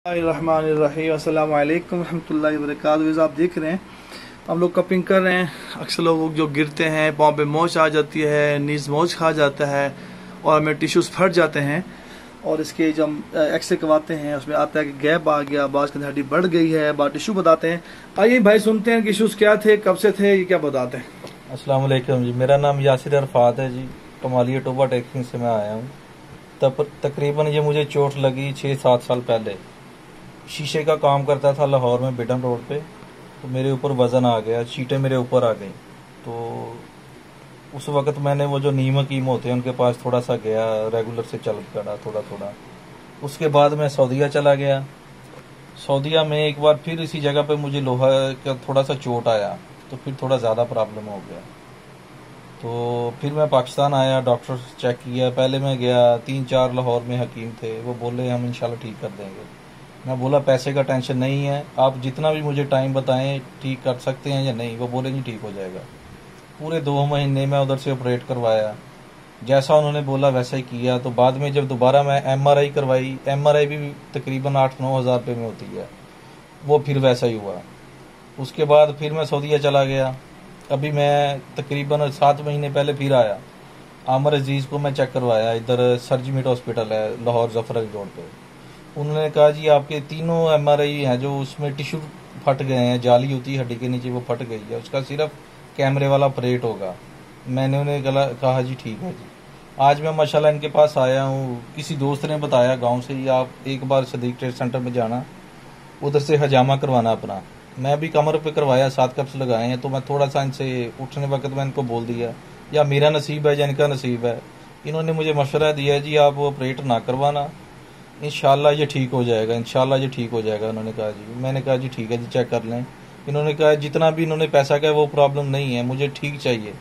बिस्मिल्लाहिर्रहमानिर्रहीम अस्सलाम वालेकुम रहमतुल्लाहि व बरकातहू। आप देख रहे हैं हम लोग कपिंग कर रहे हैं। अक्सर लोग जो गिरते हैं पाँव पे मोच आ जाती है, नीज मोच खा जाता है और हमें टिश्यूज़ फट जाते हैं। और इसके जो हम एक्सरे करवाते हैं उसमें आता है कि गैप आ गया, बाज की हड्डी बढ़ गई है, बात टिश्यू बताते हैं। आइए भाई सुनते हैं कि इशूज़ क्या थे, कब से थे, ये क्या बताते हैं। अस्सलाम वालेकुम जी, मेरा नाम यासिर अरफात है जी। कमालिया टोबा टेक्सिंग से मैं आया हूँ। तकरीबन ये मुझे चोट लगी 6-7 साल पहले। शीशे का काम करता था लाहौर में बिडन रोड पे, तो मेरे ऊपर वज़न आ गया, शीटें मेरे ऊपर आ गई। तो उस वक़्त मैंने वो जो नीम हकीम होते हैं उनके पास थोड़ा सा गया, रेगुलर से चल पड़ा थोड़ा थोड़ा। उसके बाद मैं सऊदीया चला गया। सऊदीया में एक बार फिर इसी जगह पे मुझे लोहा का थोड़ा सा चोट आया, तो फिर थोड़ा ज़्यादा प्रॉब्लम हो गया। तो फिर मैं पाकिस्तान आया, डॉक्टर से चेक किया। पहले मैं गया, 3-4 लाहौर में हकीम थे, वो बोले हम इंशाल्लाह ठीक कर देंगे। मैं बोला पैसे का टेंशन नहीं है, आप जितना भी मुझे टाइम बताएं ठीक कर सकते हैं या नहीं। वो बोले नहीं ठीक हो जाएगा। पूरे 2 महीने मैं उधर से ऑपरेट करवाया, जैसा उन्होंने बोला वैसा ही किया। तो बाद में जब दोबारा मैं MRI करवाई, MRI भी तकरीबन 8-9 हज़ार रुपये में होती है, वो फिर वैसा ही हुआ। उसके बाद फिर मैं सऊदीया चला गया। अभी मैं तकरीबन 7 महीने पहले फिर आया। आमर अजीज़ को मैं चेक करवाया, इधर सरजीमिट हॉस्पिटल है लाहौर जफर अली रोड पे। उन्होंने कहा जी आपके तीनों MRI हैं जो उसमें टिश्यू फट गए हैं, जाली होती है हड्डी के नीचे वो फट गई है, उसका सिर्फ कैमरे वाला ऑपरेट होगा। मैंने उन्हें कहा जी ठीक है जी। आज मैं माशाल्लाह इनके पास आया हूँ। किसी दोस्त ने बताया गांव से ही, आप एक बार सदीक ट्रेड सेंटर में जाना, उधर से हजामा करवाना अपना। मैं भी कमर पे करवाया, 7 कप्स लगाए हैं। तो मैं थोड़ा सा इनसे उठने वक्त मैं इनको बोल दिया या मेरा नसीब है या इनका नसीब है। इन्होंने मुझे मशवरा दिया जी आप ऑपरेट ना करवाना, इंशाल्लाह ये ठीक हो जाएगा, इंशाल्लाह ये ठीक हो जाएगा। उन्होंने कहा जी। मैंने कहा जी ठीक है जी, चेक कर लें। इन्होंने कहा जितना भी इन्होंने पैसा कहा वो प्रॉब्लम नहीं है, मुझे ठीक चाहिए।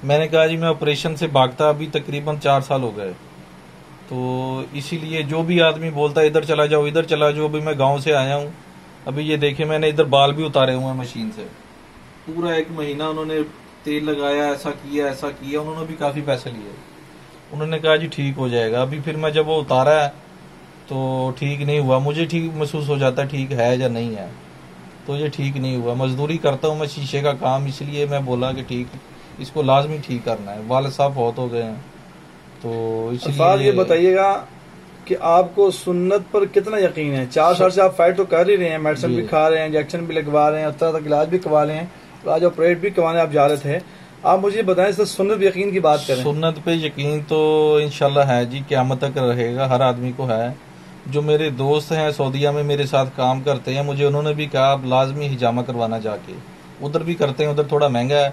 मैंने कहा जी मैं ऑपरेशन से भागता अभी तकरीबन 4 साल हो गए। तो इसीलिए जो भी आदमी बोलता है इधर चला जाओ इधर चला जाओ, अभी मैं गाँव से आया हूँ। अभी ये देखे मैंने इधर बाल भी उतारे हुए हैं मशीन से। पूरा 1 महीना उन्होंने तेल लगाया, ऐसा किया, उन्होंने भी काफ़ी पैसे लिए। उन्होंने कहा जी ठीक हो जाएगा। अभी फिर मैं जब वो उतारा है तो ठीक नहीं हुआ। मुझे ठीक महसूस हो जाता है ठीक है या नहीं है, तो ये ठीक नहीं हुआ। मजदूरी करता हूँ मैं शीशे का काम, इसलिए मैं बोला कि ठीक इसको लाजमी ठीक करना है। वाल साहब बहुत हो गए हैं, तो इसलिए ये बताइएगा कि आपको सुन्नत पर कितना यकीन है। 4 साल से आप फाइट तो कर ही रहे हैं, मेडिसिन भी खा रहे हैं, इंजेक्शन भी लगवा रहे हैं, उस तरह का इलाज भी करवा रहे हैं, और आज ऑपरेट भी करवाने आप जा रहे थे। आप मुझे बताएं सर, सुन्नत पे यकीन की बात करें। सुन्नत पे यकीन तो इंशाल्लाह है जी, क़यामत तक रहेगा, हर आदमी को है। जो मेरे दोस्त हैं सऊदीया में मेरे साथ काम करते हैं, मुझे उन्होंने भी कहा आप लाजमी हिजामा करवाना जाके। उधर भी करते हैं, उधर थोड़ा महंगा है।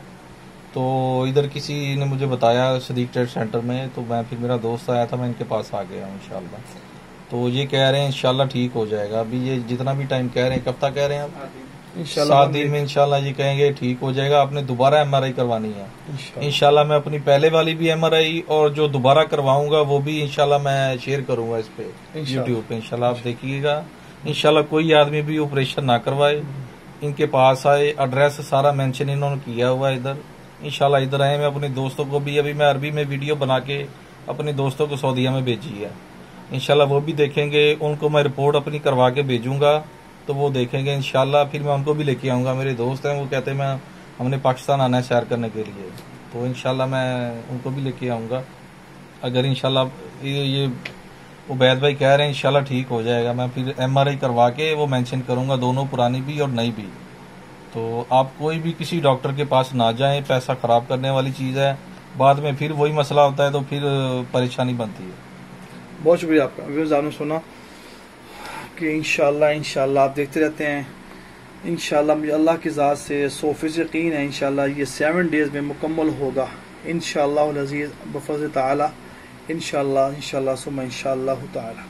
तो इधर किसी ने मुझे बताया सदीक ट्रेड सेंटर में, तो मैं फिर मेरा दोस्त आया था, मैं इनके पास आ गया हूँ इंशाल्लाह। तो ये कह रहे हैं इंशाल्लाह ठीक हो जाएगा। अभी ये जितना भी टाइम कह रहे हैं, कब तक कह रहे हैं आप, 7 दिन में इंशाल्लाह ये कहेंगे ठीक हो जाएगा। आपने दोबारा MRI करवानी है इंशाल्लाह। मैं अपनी पहले वाली भी MRI और जो दोबारा करवाऊंगा वो भी इंशाल्लाह मैं शेयर करूंगा इस पे YouTube पे। इंशाल्लाह आप देखिएगा। इंशाल्लाह कोई आदमी भी ऑपरेशन ना करवाए, इनके पास आए। एड्रेस सारा मेंशन इन्होंने किया हुआ है इधर। इंशाल्लाह इधर आए। मैं अपने दोस्तों को भी, अभी मैं अरबी में वीडियो बना के अपने दोस्तों को सऊदीया में भेजी है, इंशाल्लाह वो भी देखेंगे। उनको मैं रिपोर्ट अपनी करवा के भेजूंगा, तो वो देखेंगे इंशाल्लाह। फिर मैं उनको भी लेके आऊँगा। मेरे दोस्त हैं वो कहते हैं मैं हमने पाकिस्तान आना है सैर करने के लिए, तो इंशाल्लाह मैं उनको भी लेके आऊँगा। अगर इंशाल्लाह ये उबैद भाई कह रहे हैं इंशाल्लाह ठीक हो जाएगा, मैं फिर MRI करवा के वो मेंशन करूँगा, दोनों पुरानी भी और नई भी। तो आप कोई भी किसी डॉक्टर के पास ना जाएं, पैसा ख़राब करने वाली चीज़ है। बाद में फिर वही मसला होता है, तो फिर परेशानी बनती है। बहुत शुक्रिया आपका। व्यूअर्स आपने सुना कि इंशाल्लाह आप देखते रहते हैं। इंशाल्लाह मुझे अल्लाह की ज़ात से 100% यकीन है, इंशाल्लाह ये 7 डेज़ में मुकम्मल होगा इंशाल्लाह अज़ीज़ बफ़ज़्ल ताला। इंशाल्लाह सुम्मा इंशाल्लाह ताला।